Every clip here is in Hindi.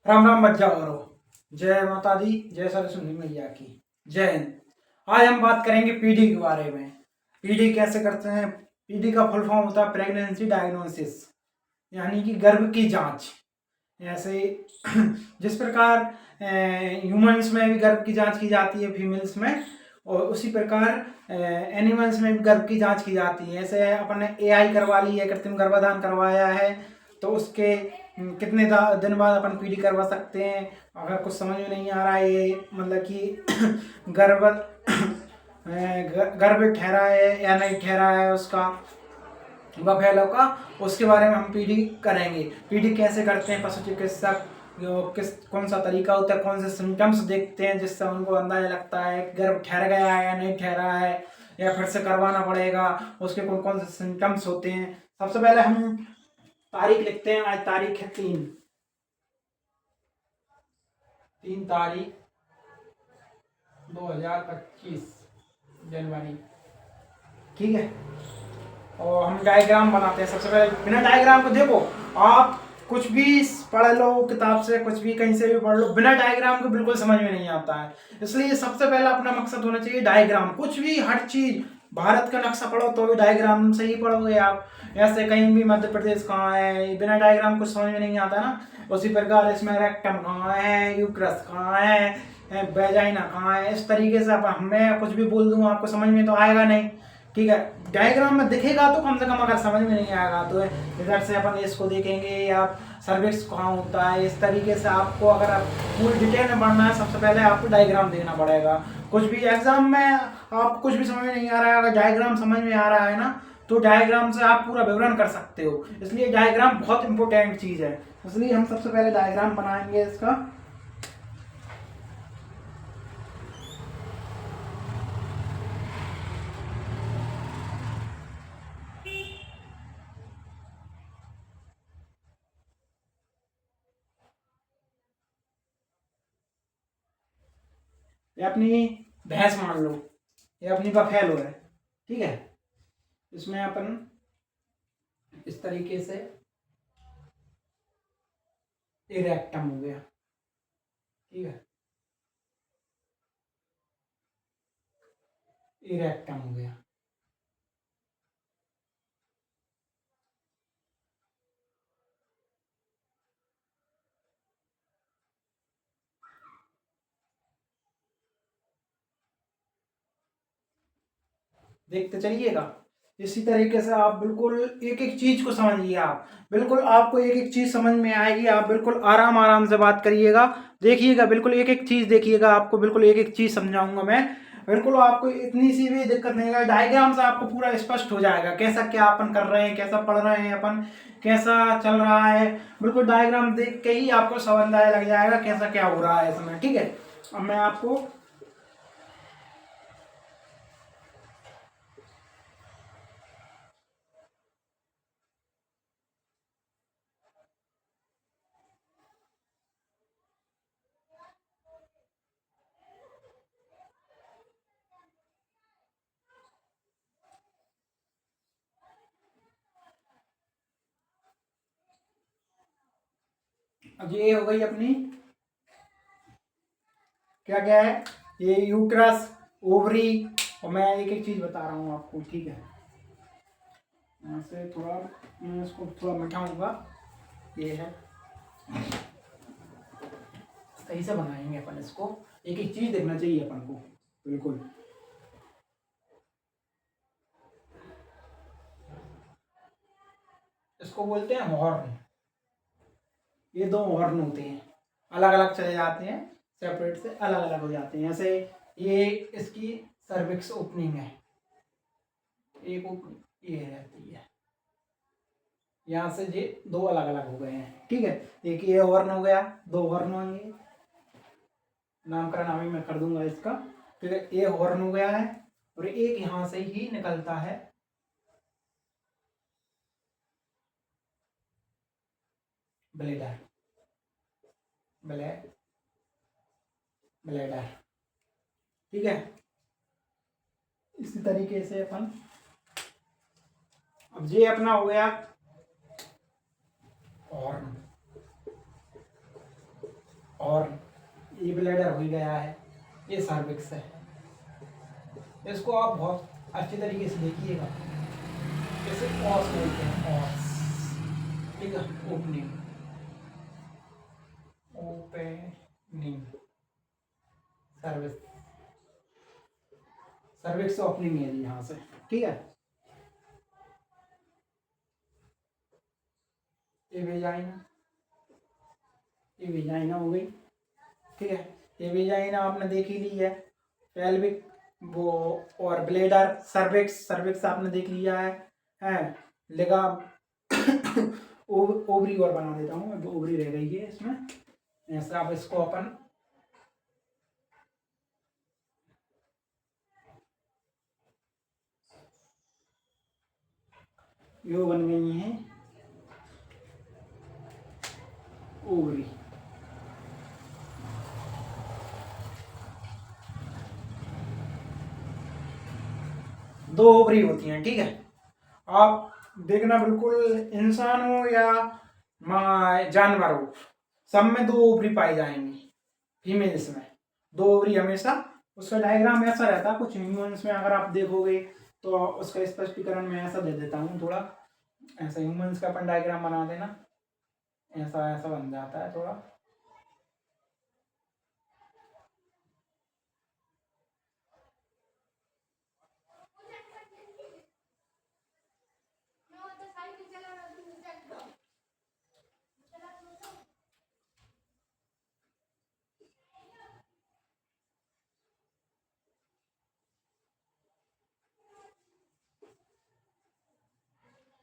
राम राम बच्चा और जय माता दी, जय सरस्वती मैया की जय हिंद। आज हम बात करेंगे पीडी के बारे में। पीडी कैसे करते हैं। पीडी का फुल फॉर्म होता है प्रेगनेंसी डायग्नोसिस, यानी कि गर्भ की जांच। ऐसे जिस प्रकार ह्यूमंस में भी गर्भ की जांच की जाती है फीमेल्स में, और उसी प्रकार एनिमल्स में भी गर्भ की जांच की जाती है। ऐसे अपन ने एआई करवा ली है, कृत्रिम गर्भाधान करवाया है, तो उसके कितने दिन बाद अपन पीडी करवा सकते हैं। अगर कुछ समझ में नहीं आ रहा है, ये मतलब कि गर्भ गर्भ ठहरा है या नहीं ठहरा है उसका बफेलो का, उसके बारे में हम पीडी करेंगे। पीडी कैसे करते हैं पशु चिकित्सक, कौन सा तरीका होता है, कौन से सिम्टम्स देखते हैं जिससे उनको अंदाजा लगता है कि गर्भ ठहर गया है या नहीं ठहरा है, या फिर से करवाना पड़ेगा, उसके कौन कौन से सिम्टम्स होते हैं। सबसे पहले हम तारीख लिखते हैं। आज तारीख है 3 तारीख 2025 जनवरी, ठीक है। और हम डायग्राम बनाते हैं। सबसे पहले बिना डायग्राम को देखो, आप कुछ भी पढ़ लो किताब से, कुछ भी कहीं से भी पढ़ लो, बिना डायग्राम को बिल्कुल समझ में नहीं आता है। इसलिए सबसे पहला अपना मकसद होना चाहिए डायग्राम। कुछ भी, हर चीज, भारत का नक्शा पढ़ो तो भी डायग्राम से ही पढ़ोगे आप। ऐसे कहीं भी मध्य प्रदेश कहाँ है, बिना डायग्राम कुछ समझ में नहीं आता ना। उसी प्रकार इसमें रेक्टम कहाँ है, यूट्रस कहाँ है, वेजाइना कहाँ है, इस तरीके से अब मैं कुछ भी बोल दूँ आपको समझ में तो आएगा नहीं, ठीक है। डायग्राम में दिखेगा तो कम से कम, अगर समझ में नहीं आएगा तो इधर से अपन इसको देखेंगे, या सर्विक्स कहाँ होता है। इस तरीके से आपको, अगर आप पूरी डिटेल में पढ़ना है, सबसे पहले आपको डायग्राम देखना पड़ेगा। कुछ भी एग्जाम में आप कुछ भी समझ में नहीं आ रहा है, अगर डायग्राम समझ में आ रहा है ना, तो डायग्राम से आप पूरा विवरण कर सकते हो। इसलिए डायग्राम बहुत इंपॉर्टेंट चीज़ है। इसलिए हम सबसे पहले डायग्राम बनाएंगे इसका। ये अपनी भैंस मान लो, ये अपनी बफेलो है, ठीक है। इसमें अपन इस तरीके से, ये रेक्टम हो गया, ठीक है, ये रेक्टम हो गया। देखते चलिएगा। इसी तरीके से आप बिल्कुल एक एक चीज को समझिए। आप बिल्कुल, आपको एक एक चीज समझ में आएगी। आप बिल्कुल आराम आराम से बात करिएगा, देखिएगा, बिल्कुल एक एक चीज देखिएगा। आपको बिल्कुल एक एक चीज समझाऊंगा मैं। बिल्कुल आपको इतनी सी भी दिक्कत नहीं है। डायग्राम से आपको पूरा स्पष्ट हो जाएगा कैसा क्या अपन कर रहे हैं, कैसा पढ़ रहे हैं अपन, कैसा चल रहा है। बिल्कुल डायग्राम देख के ही आपको सब अंदाजा लग जाएगा कैसा क्या हो रहा है इसमें, ठीक है। अब मैं आपको, अब ये हो गई अपनी, क्या क्या है, ये यूट्रस, ओवरी। और मैं एक एक चीज बता रहा हूँ आपको, ठीक है। यहाँ से थोड़ा मैं इसको थोड़ा मिटाऊंगा। ये है, सही से बनाएंगे अपन इसको। एक एक चीज देखना चाहिए अपन को, बिल्कुल। इसको बोलते हैं हॉर्न। ये दो हॉर्न होते हैं, अलग अलग चले जाते हैं, सेपरेट से अलग अलग हो जाते हैं। जैसे ये इसकी सर्विक्स ओपनिंग है, एक ओपनिंग ये रहती है। यहाँ से ये दो अलग अलग हो गए हैं, ठीक है। एक ये हॉर्न हो गया, दो हॉर्न होंगे, नामकरण अभी मैं कर दूंगा इसका, ठीक है। ये हॉर्न हो गया है, और एक यहाँ से ही निकलता है ब्लेडर, ब्लैक ब्लेडर, ठीक है। इसी तरीके से अपन, अब ये अपना हो गया हॉर्न, और ये ब्लैडर हो गया है, ये सर्विक्स है। इसको आप बहुत अच्छी तरीके से देखिएगा। इसे ऑस बोलते हैं, ऑस, ठीक है। Opening, opening, service, cervix opening है जी यहाँ से, ठीक है। ये वेजाइना, ये वेजाइना हो गई, ठीक है। ये वेजाइना आपने देख ही ली है। पेल्विक वो और ब्लेडर, सर्विक्स, सर्विक्स आपने देख लिया है लिगा ओवरी और बना देता हूँ, ओवरी रह गई है इसमें। ऐसा आप इसको अपन यो बन गई है ओवरी। दो ओवरी होती हैं, ठीक है। आप देखना, बिल्कुल इंसान हो या जानवर हो, सब में दो ओवरी पाई जाएंगी फीमेल्स में, दो ओवरी हमेशा। उसका डायग्राम ऐसा रहता है कुछ ह्यूमन्स में, अगर आप देखोगे तो उसका स्पष्टीकरण मैं ऐसा दे देता हूँ थोड़ा। ऐसा ह्यूमन्स का अपन डायग्राम बना देना, ऐसा ऐसा बन जाता है थोड़ा।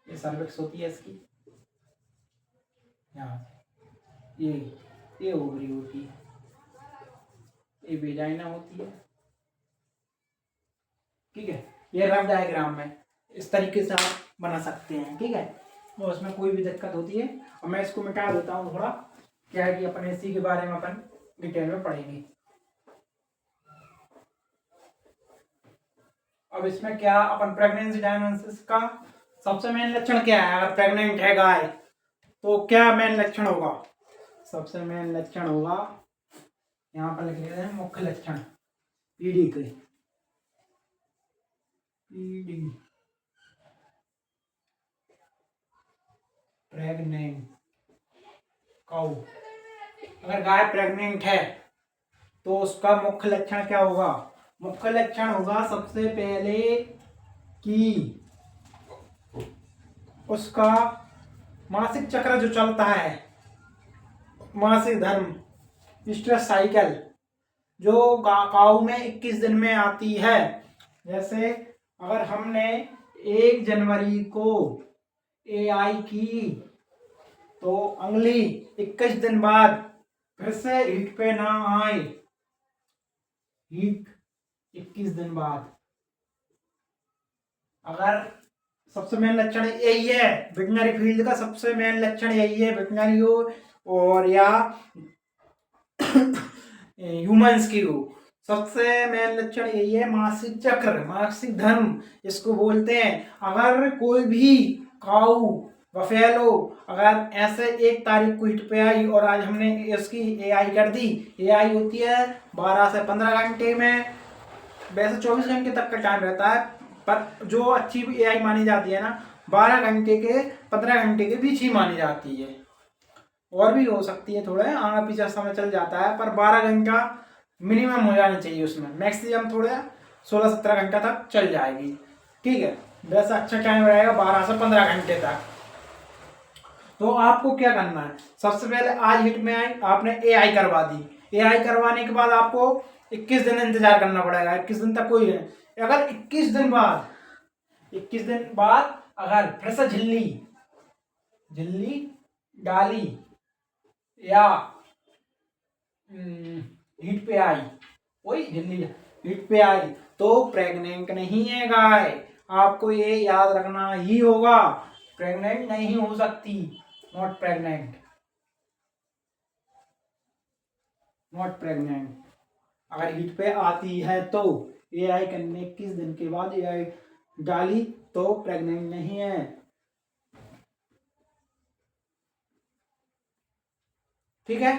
ये सर्विक्स होती है इसकी, यहाँ ये ओवरी होती है, ये वेजाइना होती है, ठीक है। ये रफ डायग्राम में इस तरीके से आप बना सकते हैं, ठीक है। और उसमें कोई भी दिक्कत होती है और मैं इसको मिटा देता हूँ थोड़ा, क्या है कि अपन इसी के बारे में अपन डिटेल में पढ़ेंगे। अब इसमें क्या अपन प्रेगनेंसी डायग्नोसिस का सबसे मेन लक्षण क्या है, अगर प्रेग्नेंट है गाय तो क्या मेन लक्षण होगा। सबसे मेन लक्षण होगा, यहाँ पर लिख लेते हैं मुख्य लक्षण पीडी के, पीडी, प्रेग्नेंट काऊ। अगर गाय प्रेग्नेंट है तो उसका मुख्य लक्षण क्या होगा। मुख्य लक्षण होगा सबसे पहले कि उसका मासिक चक्र जो चलता है, मासिक धर्म, स्ट्रेस साइकिल, जो काऊ में 21 दिन में आती है। जैसे अगर हमने 1 जनवरी को AI की तो अगली 21 दिन बाद फिर से हीट पे ना आए, हीट 21 दिन बाद। अगर सबसे मेन लक्षण यही है, वेटनरी फील्ड का सबसे मेन लक्षण यही है, वेटनरी हो और या ह्यूमंस की हो, सबसे मेन लक्षण यही है मासिक चक्र, मासिक धर्म इसको बोलते हैं। अगर कोई भी काऊ बफेलो अगर ऐसे 1 तारीख को हिट पे आई और आज हमने इसकी AI कर दी, AI होती है 12 से 15 घंटे में, वैसे 24 घंटे तक का टाइम रहता है, पर जो अच्छी भी AI मानी जाती है ना 12 घंटे के 15 घंटे के बीच ही मानी जाती है। और भी हो सकती है, थोड़ा आगे पीछे समय चल जाता है, पर 12 घंटा मिनिमम हो जाना चाहिए उसमें, मैक्सिमम थोड़ा 16-17 घंटा तक चल जाएगी, ठीक है। वैसे अच्छा टाइम रहेगा 12 से 15 घंटे तक। तो आपको क्या करना है, सबसे पहले आज हिट में आई, आपने AI करवा दी, AI करवाने के बाद आपको 21 दिन इंतजार करना पड़ेगा। 21 दिन तक कोई है, अगर 21 दिन बाद, 21 दिन बाद अगर फिर से झिल्ली झिल्ली डाली या हीट पे आई, वही झिल्ली हीट पे आई तो प्रेग्नेंट नहीं है गाय। आपको ये याद रखना ही होगा, प्रेग्नेंट नहीं हो सकती, नॉट प्रेग्नेंट, नॉट प्रेग्नेंट। अगर हीट पे आती है तो AI करने 21 दिन के बाद AI डाली तो प्रेग्नेंट नहीं है, ठीक है।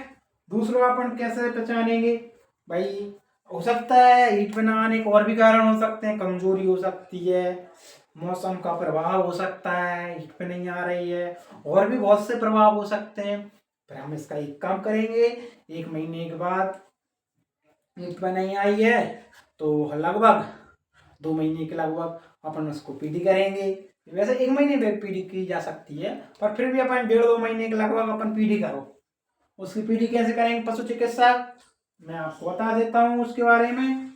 दूसरा अपन कैसे पहचानेंगे भाई, हो सकता है हीट पे ना आने के और भी कारण हो सकते हैं, कमजोरी हो सकती है, मौसम का प्रभाव हो सकता है, हीट पे नहीं आ रही है, और भी बहुत से प्रभाव हो सकते हैं। फिर हम इसका एक काम करेंगे, 1 महीने के बाद हीट पे नहीं आई है तो लगभग 2 महीने के लगभग अपन उसको पीडी करेंगे। वैसे 1 महीने में पीडी की जा सकती है, पर फिर भी अपन 1.5-2 महीने के लगभग अपन पीडी करो। उसकी पीडी कैसे करेंगे पशु चिकित्सक, मैं आपको बता देता हूँ उसके बारे में।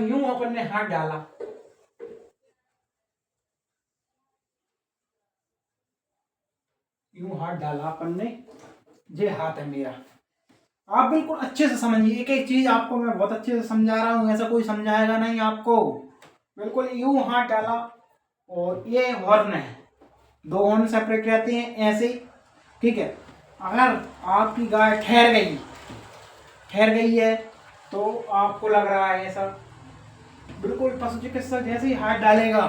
यूं अपन ने हाथ डाला, यूं हाथ डाला अपन ने, ये हाथ है मेरा। आप बिल्कुल अच्छे से समझिए, एक एक चीज आपको मैं बहुत अच्छे से समझा रहा हूँ, ऐसा कोई समझाएगा नहीं आपको। बिल्कुल यूं हाथ डाला, और ये हॉर्न है, 2 हॉर्न सेपरेट रहते हैं ऐसे, ठीक है। अगर आपकी गाय ठहर गई है तो आपको लग रहा है ऐसा, बिल्कुल पशु चिकित्सक जैसे ही हाथ डालेगा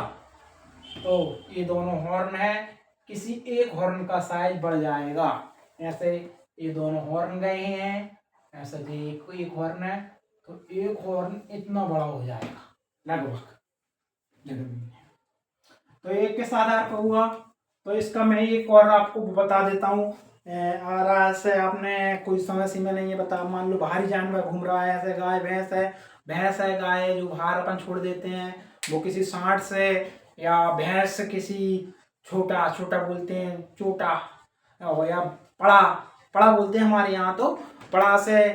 तो ये दोनों हॉर्न है, किसी एक हॉर्न का साइज बढ़ जाएगा। ऐसे ये दोनों हॉर्न गए हैं, ऐसा ये एक हॉर्न है, तो एक हॉर्न इतना बड़ा हो जाएगा लगभग। तो ये किस आधार पर हुआ, तो इसका मैं एक और आपको बता देता हूँ। आरा से आपने कोई समय सीमा नहीं है, बता मान लो बाहरी जानवर घूम रहा है, ऐसे गाय भैंस है गाय है, जो बाहर अपन छोड़ देते हैं, वो किसी सांड से या भैंस किसी छोटा छोटा बोलते हैं छोटा, या पड़ा पड़ा बोलते हैं हमारे यहाँ, तो पड़ा से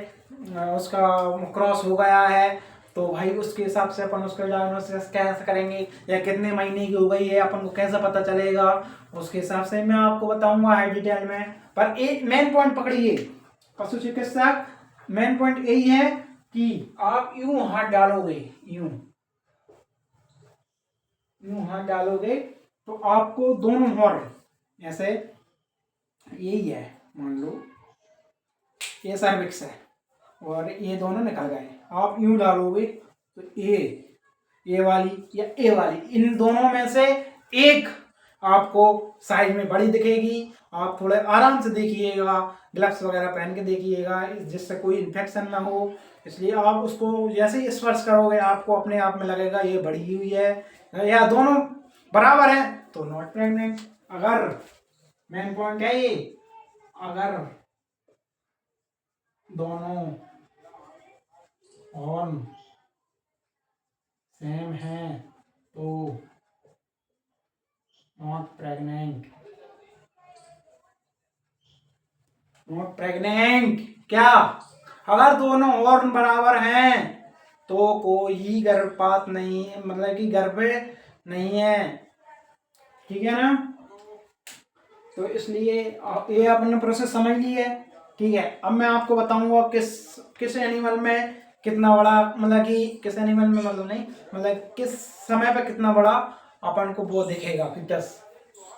उसका क्रॉस हो गया है, तो भाई उसके हिसाब से अपन उसका डायग्नोसिस कैसे करेंगे, या कितने महीने की हो गई है अपन को कैसे पता चलेगा, उसके हिसाब से मैं आपको बताऊंगा हाई डिटेल में। पर एक मेन पॉइंट पकड़िए पशु चिकित्सक, मेन पॉइंट यही है कि आप यूं हाथ डालोगे, यूं यूं हाथ डालोगे तो आपको दोनों हॉर्न ऐसे, यही है मान लो ये सर्विक्स है और ये दोनों निकल गए, आप यूं डालोगे तो ए वाली या ए वाली, इन दोनों में से एक आपको साइज में बड़ी दिखेगी। आप थोड़े आराम से देखिएगा, ग्लव्स वगैरह पहन के देखिएगा जिससे कोई इन्फेक्शन ना हो, इसलिए आप उसको जैसे ही स्पर्श करोगे आपको अपने आप में लगेगा ये बढ़ी हुई है, या दोनों बराबर है तो नॉट प्रेग्नेंट। अगर मेन पॉइंट है ये, अगर दोनों हॉर्न सेम है तो नॉट प्रेग्नेंट, नॉट प्रेग्नेंट। क्या, अगर दोनों हॉर्न बराबर हैं तो कोई गर्भपात नहीं, मतलब कि गर्भ नहीं है, ठीक है ना। तो इसलिए ये आपने प्रोसेस समझ ली है, ठीक है। अब मैं आपको बताऊंगा किस किस एनिमल में कितना बड़ा, मतलब कि किस एनिमल में मतलब नहीं, मतलब किस समय पे कितना बड़ा अपन को वो दिखेगा, फिटस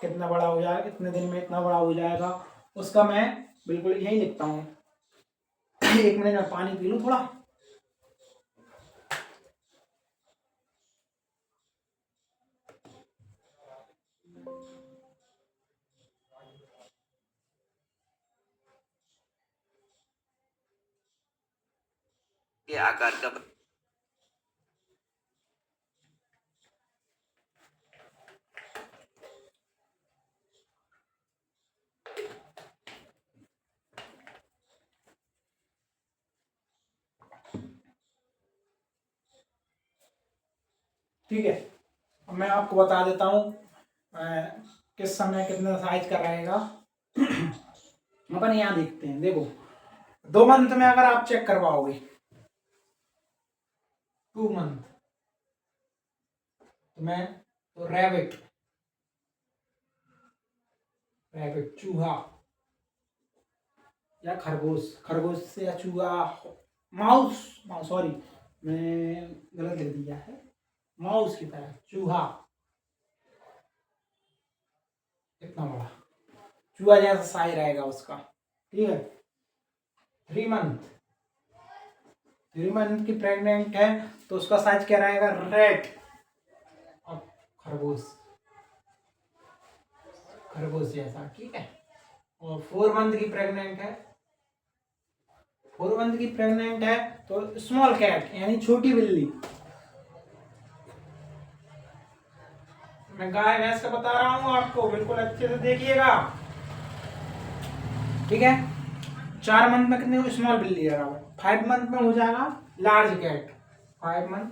कितना बड़ा हो जाएगा, कितने दिन में इतना बड़ा हो जाएगा, उसका मैं बिल्कुल यही लिखता हूँ। 1 मिनट में पानी पी लूँ थोड़ा। ये आकार का ठीक है, अब मैं आपको बता देता हूँ किस समय कितना साइज का रहेगा। अपन यहाँ देखते हैं, देखो 2 मंथ में अगर आप चेक करवाओगे, 2 मंथ में, तो रैबिट रैबिट चूहा या खरगोश से या चूहा, माउस माउस सॉरी मैं गलत लिख दिया है, माउस की तरह चूहा, कितना बड़ा चूहा जैसा साइज रहेगा उसका, ठीक है। 3 मंथ, 3 मंथ की प्रेग्नेंट है तो उसका साइज क्या रहेगा, रेड, अब खरगोश जैसा, ठीक है। और 4 मंथ की प्रेग्नेंट है, 4 मंथ की प्रेग्नेंट है तो स्मॉल कैट यानी छोटी बिल्ली। मैं गाय भैंस का बता रहा हूँ आपको, बिल्कुल अच्छे से देखिएगा, ठीक है। 4 मंथ में कितनी स्मॉल बिल्ली है बराबर, 5 मंथ में हो जाएगा large cat, 5 month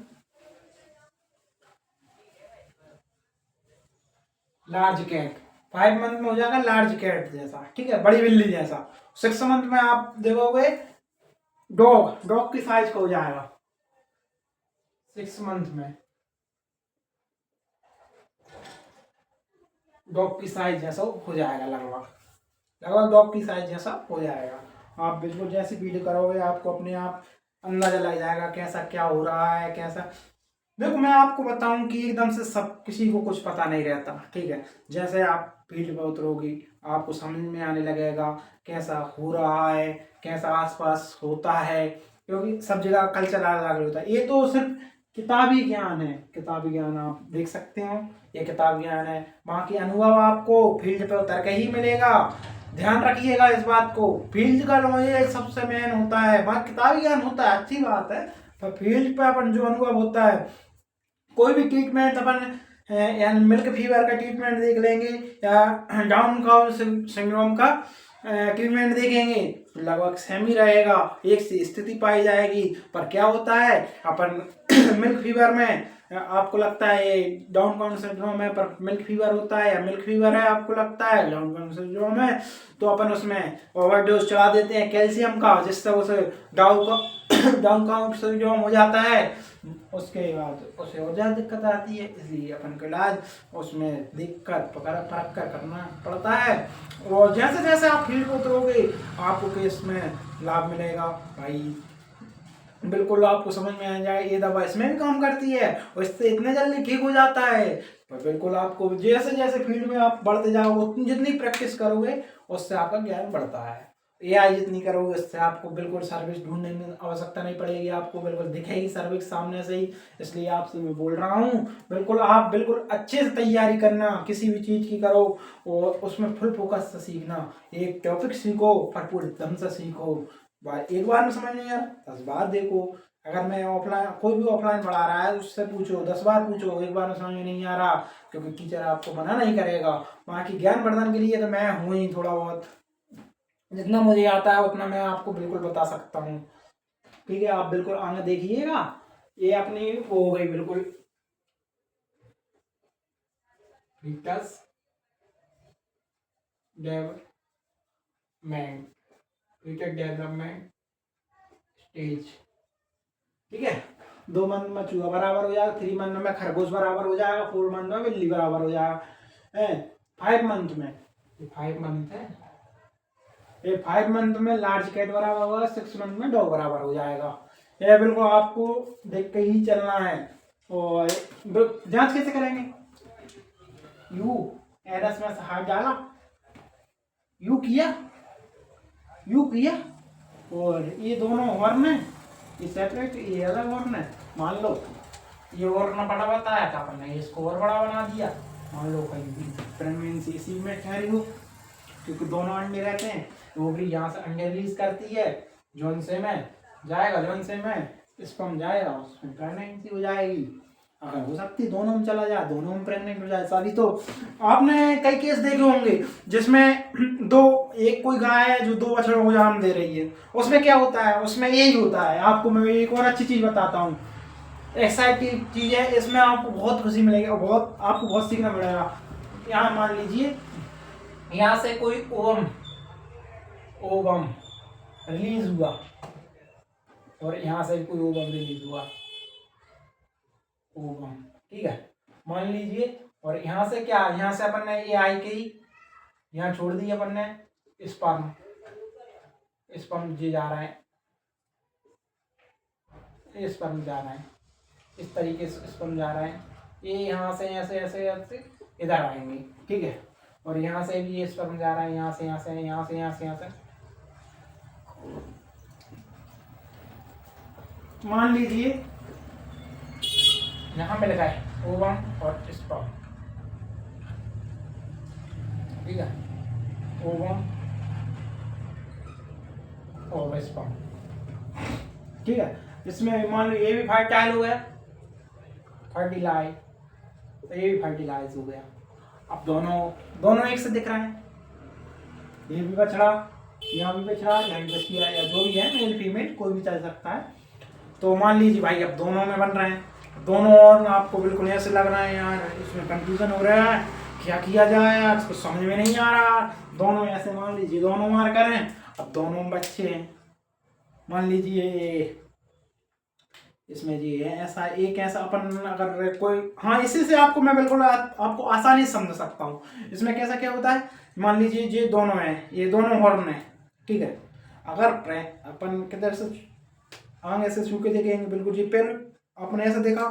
large cat, 5 month में हो जाएगा लार्ज कैट जैसा, ठीक है, बड़ी बिल्ली जैसा। 6 मंथ में आप देखोगे डॉग, डॉग की साइज का हो जाएगा 6 मंथ में, डॉग की साइज जैसा हो जाएगा, लगभग लगभग डॉग की साइज जैसा हो जाएगा। आप बिल्कुल जैसी फीड करोगे आपको अपने आप अंदाजा लग जाएगा कैसा क्या हो रहा है कैसा। देखो मैं आपको बताऊं कि एकदम से सब किसी को कुछ पता नहीं रहता, ठीक है। जैसे आप फील्ड पर उतरोगी आपको समझ में आने लगेगा कैसा हो रहा है, कैसा आसपास होता है, क्योंकि सब जगह कल्चर अलग अलग होता है। ये तो सिर्फ किताबी ज्ञान है, किताबी ज्ञान आप देख सकते हो, ये किताब ज्ञान है। बाकी अनुभव आपको फील्ड पे उतर के ही मिलेगा, ध्यान रखिएगा इस बात को। फील्ड का नॉलेज सबसे मेन होता है, बाकी किताबी ज्ञान होता है अच्छी बात है, पर फील्ड पे अपन जो अनुभव होता है, कोई भी ट्रीटमेंट अपन यानी मिल्क फीवर का ट्रीटमेंट देख लेंगे या डाउन काउन सिंड्रोम का ट्रीटमेंट देखेंगे तो लगभग सेम ही रहेगा, एक सी स्थिति पाई जाएगी। पर क्या होता है अपन मिल्क फीवर में आपको लगता है ये डाउन काउन सिंड्रोम है, पर मिल्क फीवर होता है, या मिल्क फीवर है आपको लगता है डाउन काउन सिंड्रोम है, तो अपन उसमें ओवरडोज चला देते हैं कैल्शियम का, जिससे उसे डाउन काउन सिंड्रोम हो जाता है। उसके बाद उसे और ज़्यादा दिक्कत आती है, इसलिए अपन को इलाज उसमें देख कर परख कर करना पड़ता है। और जैसे जैसे आप फील्ड को उतरोगे आपको केस में लाभ मिलेगा भाई, बिल्कुल आपको समझ में आ जाए ये दवा इसमें भी काम करती है और इससे इतने जल्दी ठीक हो जाता है। पर बिल्कुल आपको जैसे जैसे फील्ड में आप बढ़ते जाओगे उतनी जितनी प्रैक्टिस करोगे उससे आपका ज्ञान बढ़ता है। एआई जितनी करोगे उससे आपको बिल्कुल सर्विस ढूंढने में आवश्यकता नहीं पड़ेगी, आपको बिल्कुल दिखेगी सर्विस सामने से ही। इसलिए आपसे मैं बोल रहा हूँ बिल्कुल आप बिल्कुल अच्छे से तैयारी करना, किसी भी चीज़ की करो और उसमें फुल फोकस से सीखना, एक टॉपिक सीखो और पूरे दम से सीखो। एक बार में समझ नहीं यार 10 बार देखो, अगर मैं ऑफलाइन कोई भी ऑफलाइन पढ़ा रहा है उससे पूछो 10 बार पूछो, एक बार में समझ में नहीं आ रहा, क्योंकि टीचर आपको मना नहीं करेगा। वहाँ की ज्ञान वर्धन के लिए तो मैं हूँ ही, थोड़ा बहुत जितना मुझे आता है उतना मैं आपको बिल्कुल बता सकता हूँ, ठीक है। आप बिल्कुल आगे देखिएगा, ये अपनी वो हो गई बिल्कुल foetus development, foetus development stage, ठीक है। 2 मंथ में चूहा बराबर हो जाएगा, 3 मंथ में खरगोश बराबर हो जाएगा, 4 मंथ में बिल्ली बराबर हो जाएगा, 5 मंथ में, 5 मंथ है, ये 5 मंथ में लार्ज कैट बराबर होगा, 6 मंथ में डॉग बराबर हो जाएगा। ये बिल्कुल आपको देख के ही चलना है। और जांच कैसे करेंगे, यू एरस में हाथ डाला, यू किया, यू किया, और ये दोनों हॉर्न है, ये सेपरेट ये अलग हॉर्न है। मान लो ये हॉर्न बड़ा बताया था अपन ने, इसको और बड़ा बना दिया। मान लो कहीं भी प्रेगनेंसी इसी में ठहरी हो, क्योंकि दोनों अंडे रहते हैं, ओवरी यहाँ से अंडे रिलीज करती है, जोनसे में जाएगा, जोनसे में स्पर्म जाएगा, उसमें प्रेगनेंसी हो जाएगी। अगर हो सकती दोनों में चला जाए, दोनों में प्रेग्नेंट हो जाए। शादी तो आपने कई केस देखे होंगे जिसमें एक कोई गाय है जो 2 बछड़ों को जन्म दे रही है, उसमें क्या होता है, उसमें यही होता है। आपको मैं एक और अच्छी चीज बताता हूँ, एक्साइटिंग चीज है, इसमें आपको बहुत खुशी मिलेगी और बहुत आपको बहुत सीखना मिलेगा। यहाँ मान लीजिए यहाँ से कोई ओवम रिलीज हुआ और यहाँ से कोई ओवम रिलीज हुआ, ओवम, ठीक है, मान लीजिए। और यहाँ से क्या, यहाँ से अपन ने ये आई के ही यहाँ छोड़ दी अपन ने, स्पर्म, स्पर्म जी जा रहा है, स्पर्म जा रहा है, इस तरीके से स्पर्म जा रहा है, ये यहाँ से ऐसे ऐसे ऐसे इधर आएंगे, ठीक है। और यहाँ से भी ये स्पर्म जा रहा है, यहाँ से यहाँ से यहाँ से यहाँ से यहाँ से, मान लीजिए यहाँ पे लिखा है ओवम और स्पर्म, ठीक है, ओवम और वेस्ट पाम। ठीक है, इसमें मान लो ये भी फर्टाइल हो गया, फर्टिलाइज, तो ये भी फर्टिलाइज हो गया। अब दोनों एक से दिख रहे हैं, ये भी बछड़ा, यहाँ भी बछड़ा, यहाँ भी बछिया, या जो भी है मेल फीमेल कोई भी चल सकता है। तो मान लीजिए भाई अब दोनों में बन रहे हैं, दोनों और आपको बिल्कुल ऐसे लग रहा है यार इसमें कंफ्यूजन हो रहा है, क्या किया जाए यार, कुछ समझ में नहीं आ रहा। दोनों ऐसे मान लीजिए दोनों मार करें, अब दोनों बच्चे हैं, मान लीजिए इसमें जी है ऐसा, एक ऐसा अपन अगर कोई, हाँ इसी से आपको मैं बिल्कुल आपको आसानी से समझ सकता हूँ। इसमें कैसा क्या होता है, मान लीजिए ये दोनों हैं, ये दोनों हॉर्न है, ठीक है। अगर अपन किधर से आगे से छू के देखेंगे, बिल्कुल जी पेड़ अपने ऐसे देखा,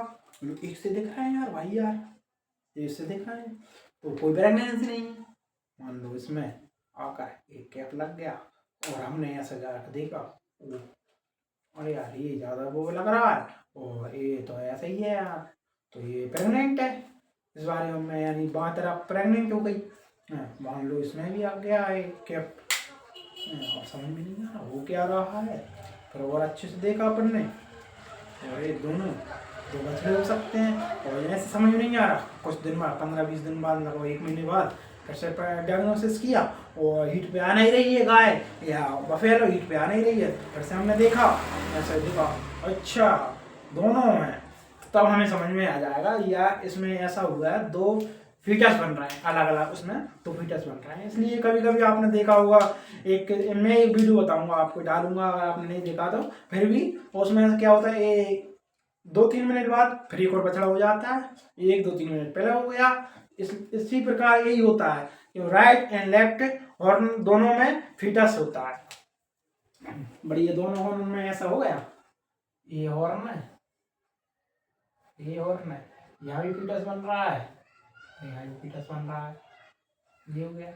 एक से दिख रहा है यार भाई यार, ये इससे दिख रहा है, तो कोई प्रेगनेंसी नहीं है। मान लो इसमें आकर एक कैप लग गया और हमने ऐसा जाकर देखा, अरे यार ये ज़्यादा वो लग रहा है, और ये तो ऐसा ही है यार, तो ये प्रेग्नेंट है, इस बारे में यानी बात तरफ प्रेग्नेंट हो गई। मान लो इसमें भी आ गया है कैप, समझ में नहीं आ रहा वो क्या रहा है, फिर और अच्छे से देखा अपन ने, और ये दोनों दो बछड़े हो सकते हैं, और ऐसे समझ में नहीं आ रहा, कुछ दिन बाद 15-20 दिन बाद लगभग 1 महीने बाद फिर से डायग्नोसिस किया, और हीट पे आ नहीं रही है गाय या बफेलो, हीट पे आ नहीं रही है, फिर से हमने देखा, ऐसे देखा अच्छा दोनों हैं, तब हमें समझ में आ जाएगा यार इसमें ऐसा हुआ है, 2 फीटस बन रहे हैं अलग अलग, उसमें 2 फीटस बन रहे हैं। इसलिए कभी कभी आपने देखा होगा, मैं एक वीडियो बताऊंगा आपको, डालूंगा अगर आपने नहीं देखा तो, फिर भी उसमें क्या होता है, 2-3 मिनट बाद फिर एक और बछड़ा हो जाता है, 1-2-3 मिनट पहले हो गया। इसी प्रकार यही होता है कि राइट एंड लेफ्ट हॉर्न दोनों में फीटस होता है। बढ़िया, दोनों हॉर्न में ऐसा हो गया, ये हॉर्न है, ये हॉर्न है, यहाँ भी फीटस बन रहा है, यहाँ भी फीटस बन रहा है, ये हो गया।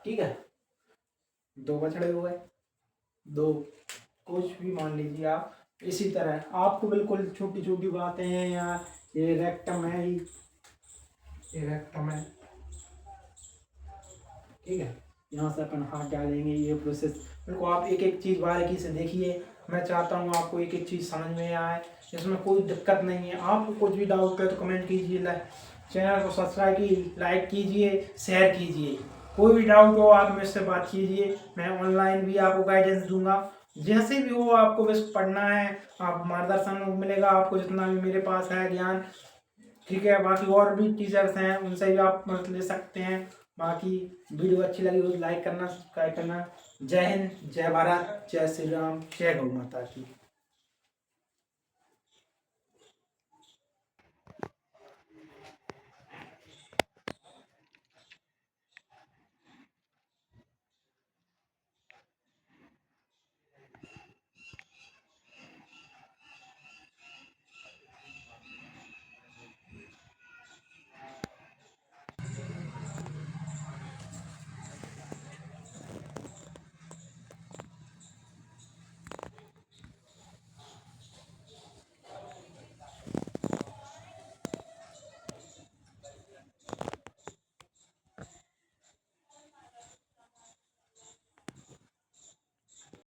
ठीक है, 2 बछड़े हो गए, 2 कुछ भी मान लीजिए आप। इसी तरह आपको बिल्कुल छोटी छोटी बातें हैं यार, ये रेक्टम है ही, ये रेक्टम है, ठीक है। यहाँ से अपन हाथ डालेंगे, ये प्रोसेस बिल्कुल आप एक एक चीज़ बारीकी से देखिए। मैं चाहता हूँ आपको एक एक चीज़ समझ में आए, इसमें कोई दिक्कत नहीं है। आपको कुछ भी डाउट है तो कमेंट कीजिए, चैनल को सब्सक्राइब कीजिए, लाइक कीजिए, शेयर कीजिए। कोई भी डाउट हो आप मुझसे बात कीजिए, मैं ऑनलाइन भी आपको गाइडेंस दूंगा। जैसे भी हो आपको बस पढ़ना है, आप मार्गदर्शन मिलेगा आपको जितना भी मेरे पास है ज्ञान, ठीक है। बाकी और भी टीचर्स हैं, उनसे भी आप मदद ले सकते हैं। बाकी वीडियो अच्छी लगी तो लाइक करना, सब्सक्राइब करना। जय हिंद, जय भारत, जय श्री राम, जय गौ माता की।